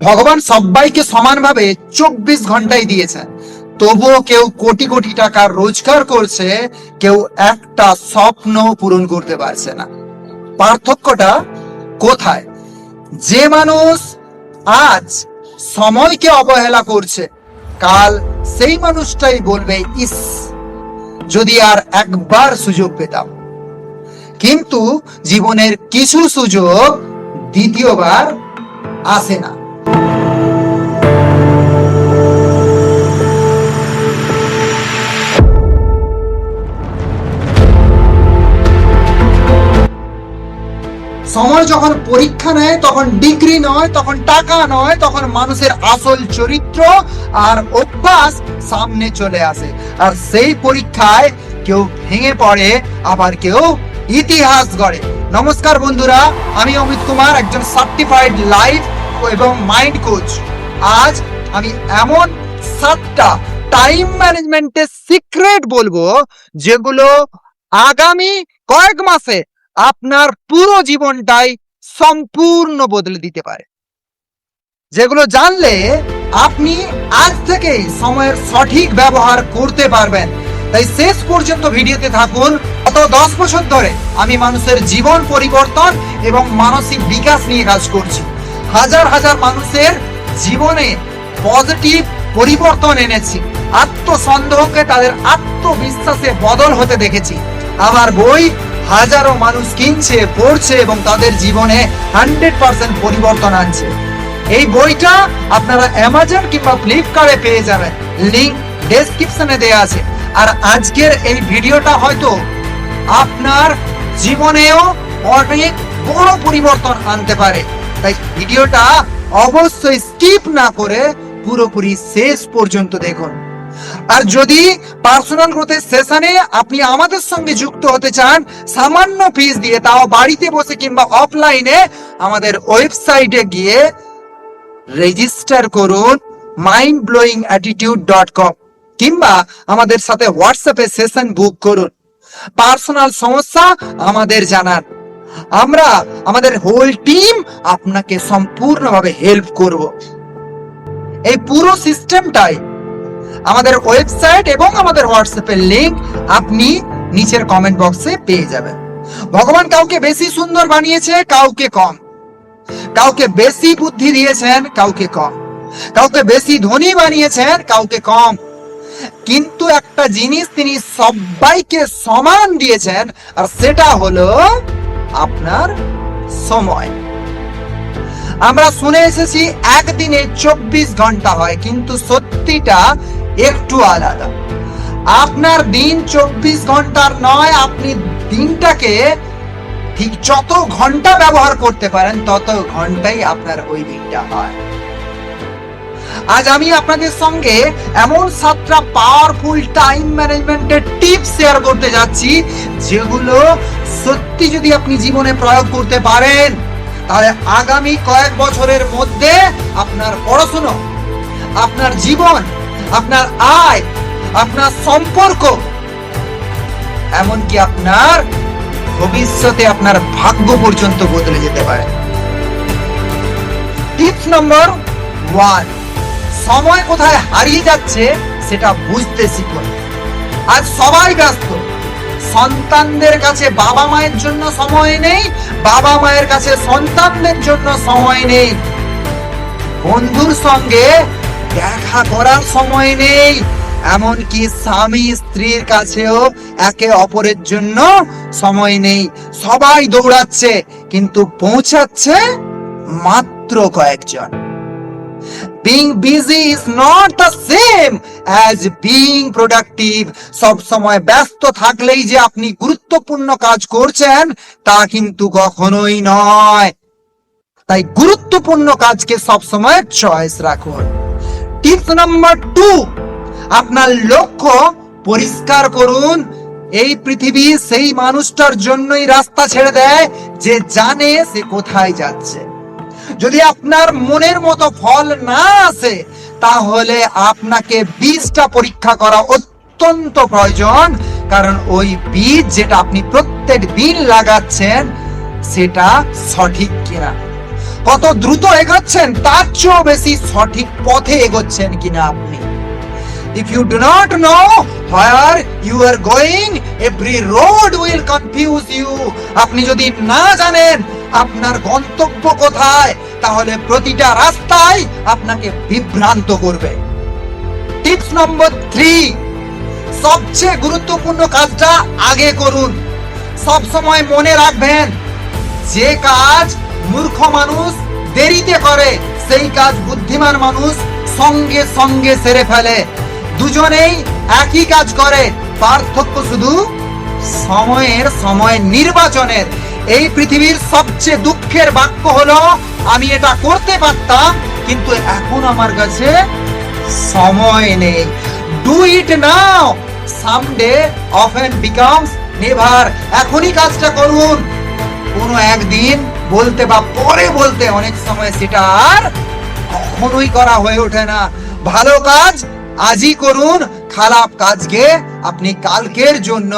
ভগবান সবাইকে সমানভাবে 24 ঘন্টাই দিয়েছেন, তবুও কেউ কোটি কোটি টাকা রোজগার করছে, কেউ একটা স্বপ্ন পূরণ করতে পারছে না। পার্থক্যটা কোথায়? যে মানুষ আজ সময়কে অবহেলা করছে, কাল সেই মানুষটাই বলবে, ইস যদি আর একবার সুযোগ পেতাম। কিন্তু জীবনের কিছু সুযোগ দ্বিতীয়বার আসে না। সময় যখন পরীক্ষা নেয়, তখন ডিগ্রি নয়, তখন টাকা নয়, তখন মানুষের আসল চরিত্র আর অভ্যাস সামনে চলে আসে। আর সেই পরীক্ষায় কেউ ভেঙে পড়ে, আবার কেউ ইতিহাস গড়ে। নমস্কার বন্ধুরা, আমি অমিত কুমার, একজন সার্টিফাইড লাইফ এবং মাইন্ড কোচ। আজ আমি এমন 7টা টাইম ম্যানেজমেন্টের সিক্রেট বলবো, যেগুলো আগামী কয়েক মাসে আপনার পুরো জীবনটাই সম্পূর্ণ বদলে দিতে পারে। যেগুলো জানলে আপনি আজ থেকেই সময়ের সঠিক ব্যবহার করতে পারবেন। তাই শেষ পর্যন্ত ভিডিওতে থাকুন। গত 10 বছর ধরে আমি মানুষের জীবন পরিবর্তন এবং মানসিক বিকাশ নিয়ে কাজ করছি। হাজার হাজার মানুষের জীবনে পজিটিভ পরিবর্তন এনেছি, আত্মসন্দেহকে তাদের আত্মবিশ্বাসে বদল হতে দেখেছি। আমার বই হাজারো মানুষ কিনছে, পড়ছে এবং তাদের জীবনে 100% পরিবর্তন আনছে। এই বইটা আপনারা অ্যামাজন কিংবা ফ্লিপকার্টে পেয়ে যাবেন, লিংক ডেসক্রিপশনে দেয়া আছে। আর আজকের এই ভিডিওটা হয়তো আপনার জীবনেও অনেক বড় পরিবর্তন আনতে পারে। তাই ভিডিওটা অবশ্যই স্কিপ না করে পুরোপুরি শেষ পর্যন্ত দেখুন। আর যদি পার্সোনাল গ্রোথের সেশনে আপনি আমাদের সঙ্গে যুক্ত হতে চান সামান্য ফিস দিয়ে, তাও বাড়িতে বসে কিংবা অফলাইনে, আমাদের ওয়েবসাইটে গিয়ে রেজিস্টার করুন mindblowingattitude.com, কিংবা আমাদের সাথে হোয়াটসঅ্যাপে সেশন বুক করুন। পার্সোনাল সমস্যা আমাদের জানান, আমরা আমাদের হোল টিম আপনাকে সম্পূর্ণভাবে হেল্প করব। এই পুরো সিস্টেমটাই আমাদের ওয়েবসাইট এবং আমাদের হোয়াটসঅ্যাপের লিংক আপনি নিচের কমেন্ট বক্সে পেয়ে যাবেন। ভগবান কাউকে বেশি সুন্দর বানিয়েছে, কাউকে কম। কাউকে বেশি বুদ্ধি দিয়েছেন, কাউকে কম। কাউকে বেশি ধনী বানিয়েছেন, কাউকে কম। কিন্তু একটা জিনিস তিনি সবাইকে সমান দিয়েছেন, আর সেটা হলো আপনার সময়। আমরা শুনে এসেছি একদিনে 24 ঘন্টা হয়, কিন্তু সত্যিটা একটু আলাদা। আপনার দিন 24 ঘন্টার নয়, আপনি দিনটাকে ঠিক যত ঘন্টা ব্যবহার করতে পারেন তত ঘন্টাই আপনার ওই দিনটা হয়। আজ আমি আপনাদের সঙ্গে এমন 7টা পাওয়ারফুল টাইম ম্যানেজমেন্টের টিপস শেয়ার করতে যাচ্ছি, যেগুলো সত্যি যদি আপনি জীবনে প্রয়োগ করতে পারেন, তাহলে আগামী কয়েক বছরের মধ্যে আপনার পড়াশোনা, আপনার জীবন, আপনার আয়, আপনার সম্পর্ক, এমনকি আপনার ভবিষ্যতে আপনার ভাগ্য পর্যন্ত বদলে যেতে পারে। টিপস নম্বর 1, সময় কোথায় হারিয়ে যাচ্ছে সেটা বুঝতে শিখুন। আজ সবাই ব্যস্ত, সন্তানদের কাছে বাবা মায়ের জন্য সময় নেই, বাবা মায়ের কাছে সন্তানদের জন্য সময় নেই, বন্ধুর সঙ্গে দেখা করার সময় নেই, এমনকি স্বামী স্ত্রীর কাছেও একে অপরের জন্য সময় নেই। সবাই দৌড়াচ্ছে, কিন্তু পৌঁছাচ্ছে মাত্র কয়েকজন। Being busy is not the same as being productive. সব সময় ব্যস্ত থাকলেই যে আপনি গুরুত্বপূর্ণ কাজ করছেন তা কিন্তু কখনোই নয়। তাই গুরুত্বপূর্ণ কাজকে সব সময় চয়েস রাখুন। টিপস নাম্বার 2, আপনার লক্ষ্য পরিষ্কার করুন। এই পৃথিবী সেই মানুষটার জন্যই রাস্তা ছেড়ে দেয় যে জানে সে কোথায় যাচ্ছে। যদি আপনার মনের মতো ফল না আসে, তাহলে আপনাকে বীজটা পরীক্ষা করা অত্যন্ত প্রয়োজন। কারণ ওই বীজ যেটা আপনি প্রত্যেক দিন লাগাচ্ছেন সেটা সঠিক কিনা। কত দ্রুত এগোচ্ছেন তার চেয়েও বেশি সঠিক পথে এগোচ্ছেন কিনা আপনি। If you do not know where you are going, every road will confuse you. আপনি যদি না জানেন আপনার গন্তব্য কোথায়, তাহলে প্রতিটা রাস্তায় আপনাকে বিভ্রান্ত করবে। টিপস নম্বর 3, সবচেয়ে গুরুত্বপূর্ণ কাজটা আগে করুন। সব সময় মনে রাখবেন, যে কাজ মূর্খ মানুষ দেরিতে করে সেই কাজ বুদ্ধিমান মানুষ সঙ্গে সঙ্গে সেরে ফেলে। দুজনেই একই কাজ করে, পার্থক্য শুধু সময় নির্বাচনের। এই পৃথিবীর সবচেয়ে দুঃখের বাক্য হলো, আমি এটা করতে পারতাম কিন্তু এখন আমার কাছে সময় নেই। Do it now, someday often becomes never. এখনই কাজটা করুন, কোনো একদিন বলতে বা পরে বলতে অনেক সময় সেটা আর কখনোই করা হয়ে ওঠে না। ভালো কাজ আজই করুন, খারাপ কাজকে আপনি কালকের জন্য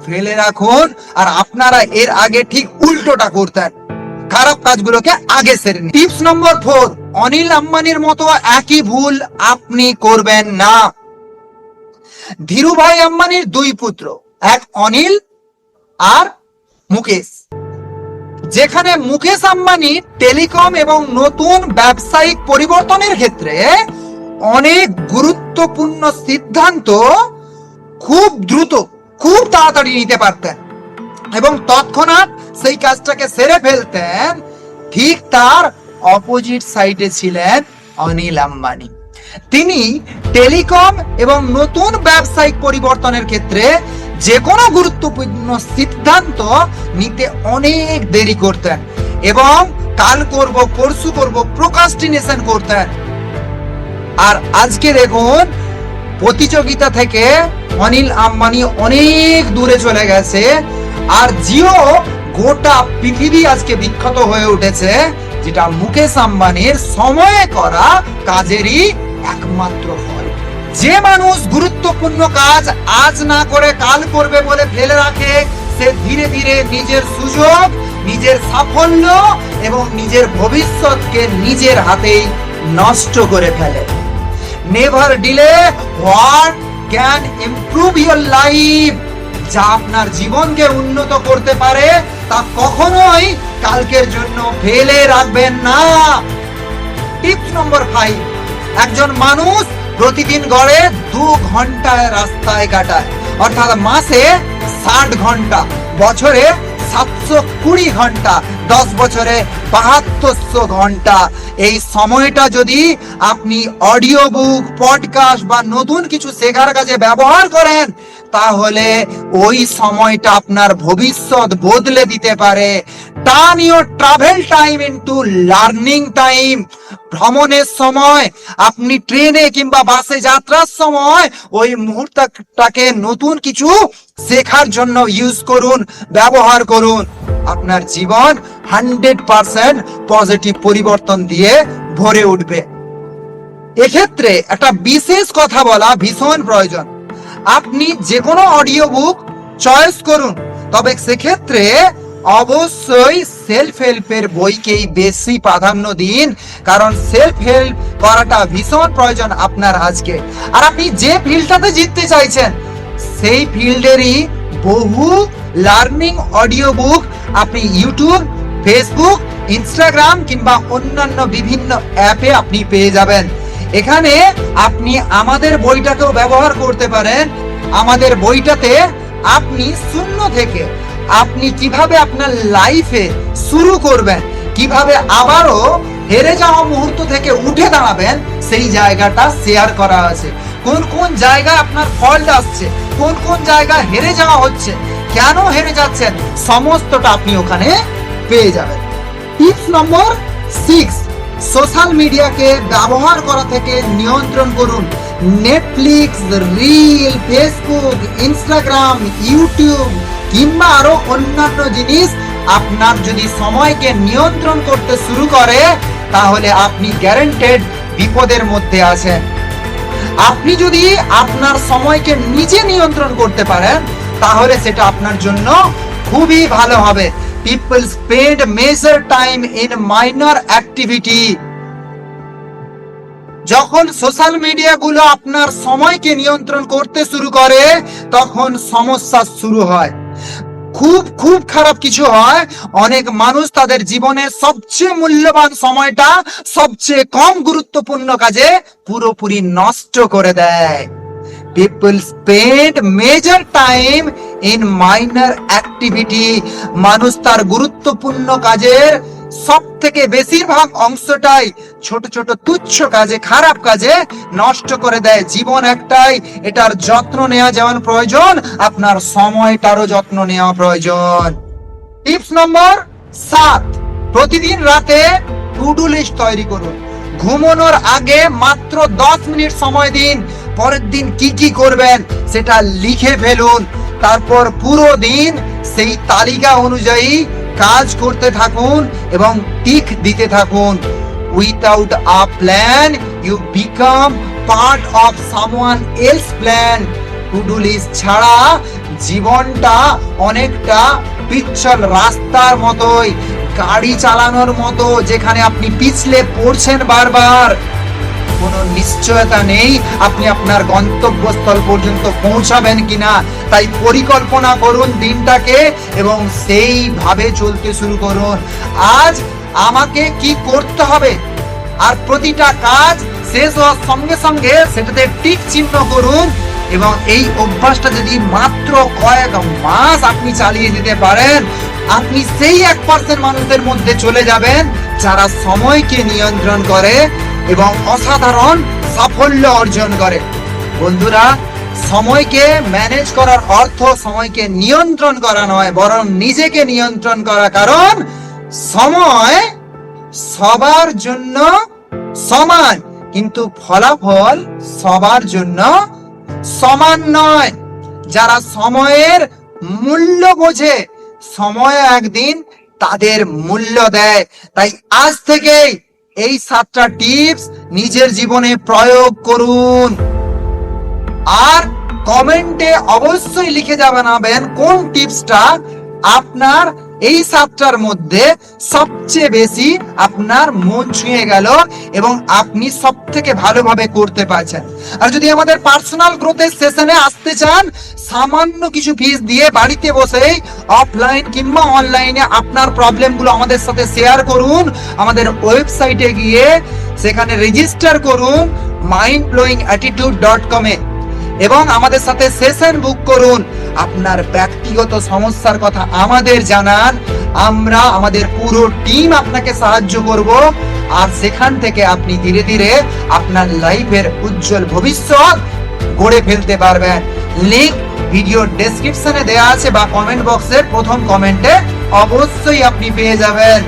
ফেলে রাখুন। আর আপনারা এর আগে ঠিক উল্টোটা করতেন, খারাপ কাজগুলোকে আগে সেরে নিন। টিপস নম্বর 4, অনিল আম্বানির মতো একই ভুল আপনি করবেন না। ধীরুভাই আম্বানির 2 পুত্র, এক অনিল আর মুকেশ। যেখানে মুকেশ আম্বানি টেলিকম এবং নতুন ব্যবসায়িক পরিবর্তনের ক্ষেত্রে অনেক গুরুত্বপূর্ণ সিদ্ধান্ত খুব দ্রুত, খুব তাড়াতাড়ি নিতে পারতেন এবং তৎক্ষণাৎ সেই কাজটাকে সেরে ফেলতেন, ঠিক তার অপোজিট সাইডে ছিলেন অনিল আম্বানি। তিনি টেলিকম এবং নতুন ব্যবসায়িক পরিবর্তনের ক্ষেত্রে যে কোনো গুরুত্বপূর্ণ সিদ্ধান্ত নিতে অনেক দেরি করতেন এবং কাল করব, পরশু করব, প্রোক্রাস্টিনেশন করতেন। আর আজকে দেখুন, প্রতিযোগিতা থেকে অনিল আম্বানি অনেক দূরে চলে গেছে, আর জিও গোটা পৃথিবী আজকে বিখ্যাত হয়ে উঠেছে, যেটা মুকেশ আম্বানির সময়ে করা কাজেরই একমাত্র ফল। যে মানুষ গুরুত্বপূর্ণ কাজ আজ না করে কাল করবে বলে ফেলে রাখে, সে ধীরে ধীরে নিজের সুযোগ, নিজের সাফল্য এবং নিজের ভবিষ্যৎকে নিজের হাতেই নষ্ট করে ফেলে। Never delay what can improve your life. যা আপনার জীবনকে উন্নত করতে পারে তা কখনোই কালকের জন্য ফেলে রাখবেন না। টিপস নম্বর 5, একজন মানুষ প্রতিদিন গড়ে 2 ঘন্টা রাস্তায় কাটায়, অর্থাৎ মাসে 60 ঘন্টা, বছরে 720 ঘন্টা, 10 বছরে 7200 ঘন্টা। এই সময়টা যদি আপনি অডিও বুক, পডকাস্ট বা নতুন কিছু শেখার কাজে ব্যবহার করেন, তাহলে ওই সময়টা আপনার ভবিষ্যৎ বদলে দিতে পারে। Turn your travel time into learning time. ভ্রমণের সময়, আপনি ট্রেনে কিংবা বাসে যাত্রার সময় ওই মুহূর্তটাকে নতুন কিছু শেখার জন্য ইউজ করুন, ব্যবহার করুন। আপনার জীবন 100% পজিটিভ পরিবর্তন দিয়ে ভরে উঠবে। এক্ষেত্রে একটা বিশেষ কথা বলা ভীষণ প্রয়োজন। আপনি যে কোনো অডিও বুক চয়েস করুন, তবে সেক্ষেত্রে অবশ্যই সেলফ হেল্পের বইকেই বেশি প্রাধান্য দিন, কারণ সেলফ হেল্প করাটা ভীষণ প্রয়োজন আপনার আজকে। আর আপনি যে ফিল্ডটাতে জিততে চাইছেন সেই ফিল্ডেরই বহু লার্নিং অডিও বুক আপনি ইউটিউব, ফেসবুক, ইনস্টাগ্রাম কিংবা অন্যান্য বিভিন্ন অ্যাপে আপনি পেয়ে যাবেন। এখানে আপনি আমাদের বইটাকেও ব্যবহার করতে পারেন। আমাদের বইটাতে আপনি শূন্য থেকে আপনি কিভাবে আপনার লাইফে শুরু করবেন, কিভাবে আবারও হেরে যাওয়া মুহূর্ত থেকে উঠে দাঁড়াবেন, সেই জায়গাটা শেয়ার করা আছে। কোন কোন জায়গায় আপনার ফল্ট আসছে, কোন কোন জায়গায় হেরে যাওয়া হচ্ছে, কেন হেরে যাচ্ছেন, সমস্তটা আপনি ওখানে পেয়ে যাবেন। টিপস নম্বর 6, সোশ্যাল মিডিয়াকে ব্যবহার করা থেকে নিয়ন্ত্রণ করুন। Netflix, reel, Facebook, Instagram, YouTube কিংবা আরো অন্যান্য জিনিস আপনার যদি সময়কে নিয়ন্ত্রণ করতে শুরু করে, তাহলে আপনি গ্যারান্টেড বিপদের মধ্যে আছেন। আপনি যদি আপনার সময়কে নিজে নিয়ন্ত্রণ করতে পারেন, তাহলে সেটা আপনার জন্য খুবই ভালো হবে। People spend major time in minor activity. যখন সোশ্যাল মিডিয়া গুলো আপনার সময়কে নিয়ন্ত্রণ করতে শুরু করে তখন সমস্যা শুরু হয়। খুব খুব খারাপ কিছু হয়, অনেক মানুষ তাদের জীবনের সবচেয়ে মূল্যবান সময়টা সবচেয়ে কম গুরুত্বপূর্ণ কাজে পুরোপুরি নষ্ট করে দেয়। People spend major time in minor activity. মানুষ তার গুরুত্বপূর্ণ কাজের সব থেকে বেশিরভাগ অংশটাই ছোট ছোট তুচ্ছ কাজে, খারাপ কাজে নষ্ট করে দেয়। জীবন একটাই, এটার যত্ন নেওয়া যেমন প্রয়োজন, আপনার সময়টারও যত্ন নেওয়া প্রয়োজন। টিপস নম্বর 7, প্রতিদিন রাতে টু ডু লিস্ট তৈরি করুন। ঘুমানোর আগে মাত্র 10 মিনিট সময় দিন। পরের দিন কি কি করবেন সেটা লিখে ফেলুন। তারপর পুরো দিন সেই তালিকা অনুযায়ী কাজ করতে থাকুন এবং টিক দিতে থাকুন। Without a plan you become part of someone else plan. To do list ছাড়া জীবনটা অনেকটা পিচ্ছিল রাস্তার মতোই, গাড়ি চালানোর মতো, যেখানে আপনি পিছলে পড়ছেন বারবার। কোনো নিশ্চয়তা নেই আপনি আপনার গন্তব্যস্থল পর্যন্ত পৌঁছাবেন কিনা। তাই পরিকল্পনা করুন দিনটাকে এবং সেইভাবে চলতে শুরু করুন। আজ আমাকে কি করতে হবে, আর প্রতিটা কাজ শেষ হওয়ার সঙ্গে সঙ্গে সেটাতে টিক চিহ্ন করুন। এবং এই অভ্যাসটা যদি মাত্র কয়েক মাস আপনি চালিয়ে যেতে পারেন, আপনি সেই 1% মানুষদের মধ্যে চলে যাবেন যারা সময়কে নিয়ন্ত্রণ করে এবং অসাধারণ সাফল্য অর্জন করে। বন্ধুরা, সময়কে ম্যানেজ করার অর্থ সময়কে নিয়ন্ত্রণ করা নয়, বরং নিজেকে নিয়ন্ত্রণ করা। কারণ সময় সবার জন্য সমান, কিন্তু ফলাফল সবার জন্য সমান নয়। যারা সময়ের মূল্য বোঝে, সময় একদিন তাদের মূল্য দেয়। তাই আজ থেকেই এই 7টা টিপস নিজের জীবনে প্রয়োগ করুন। আর কমেন্টে অবশ্যই লিখে জানাবেন কোন টিপসটা আপনার এই 7টার মধ্যে সবচেয়ে বেশি আপনার মন ছুঁয়ে গেল এবং আপনি সব থেকে ভালোভাবে করতে পারছেন। আর যদি আমাদের পার্সোনাল গ্রোথের সেশনে আসতে চান, সামান্য কিছু ফিস দিয়ে বাড়িতে বসেই অফলাইন কিংবা অনলাইনে আপনার প্রবলেমগুলো আমাদের সাথে শেয়ার করুন। আমাদের ওয়েবসাইটে গিয়ে সেখানে রেজিস্টার করুন mindblowingattitude.com এ এবং আমাদের সাথে সেশন বুক করুন। আপনার ব্যক্তিগত সমস্যার কথা আমাদের জানান, আমরা আমাদের পুরো টিম আপনাকে সাহায্য করব। আর সেখান থেকে আপনি ধীরে ধীরে আপনার লাইফের উজ্জ্বল ভবিষ্যৎ গড়ে ফেলতে পারবেন। লিংক ভিডিও ডেসক্রিপশনে দেওয়া আছে বা কমেন্ট বক্সের প্রথম কমেন্টে অবশ্যই আপনি পেয়ে যাবেন।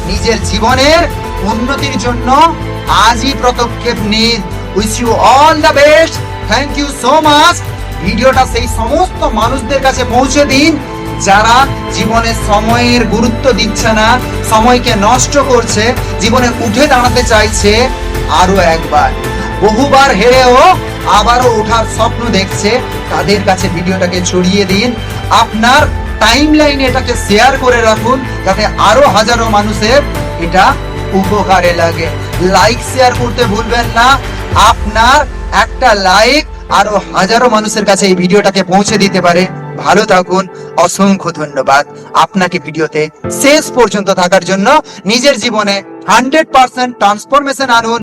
নিজের জীবনের উন্নতির জন্য আজই পদক্ষেপ নিন। Wish you all the best. Thank you so much. ভিডিওটা সেই সমস্ত মানুষদের কাছে পৌঁছে দিন যারা জীবনে সময়ের গুরুত্ব দিচ্ছে না, সময়কে নষ্ট করছে, জীবনে উঠে দাঁড়াতে চাইছে আরো একবার, বহুবার হেরেও আবারও ওঠার স্বপ্ন দেখছে। তাদের কাছে ভিডিওটাকে ছড়িয়ে দিন। আপনার টাইম লাইনে এটাকে শেয়ার করে রাখুন যাতে আরো হাজারো মানুষের এটা উপকারে লাগে। লাইক শেয়ার করতে ভুলবেন না। আপনার একটা লাইক আরো হাজারো মানুষের কাছে এই ভিডিওটাকে পৌঁছে দিতে পারে। ভালো থাকুন, অসংখ্য ধন্যবাদ আপনাকে ভিডিওতে শেষ পর্যন্ত থাকার জন্য। নিজের জীবনে 100% ট্রান্সফরমেশন আনুন।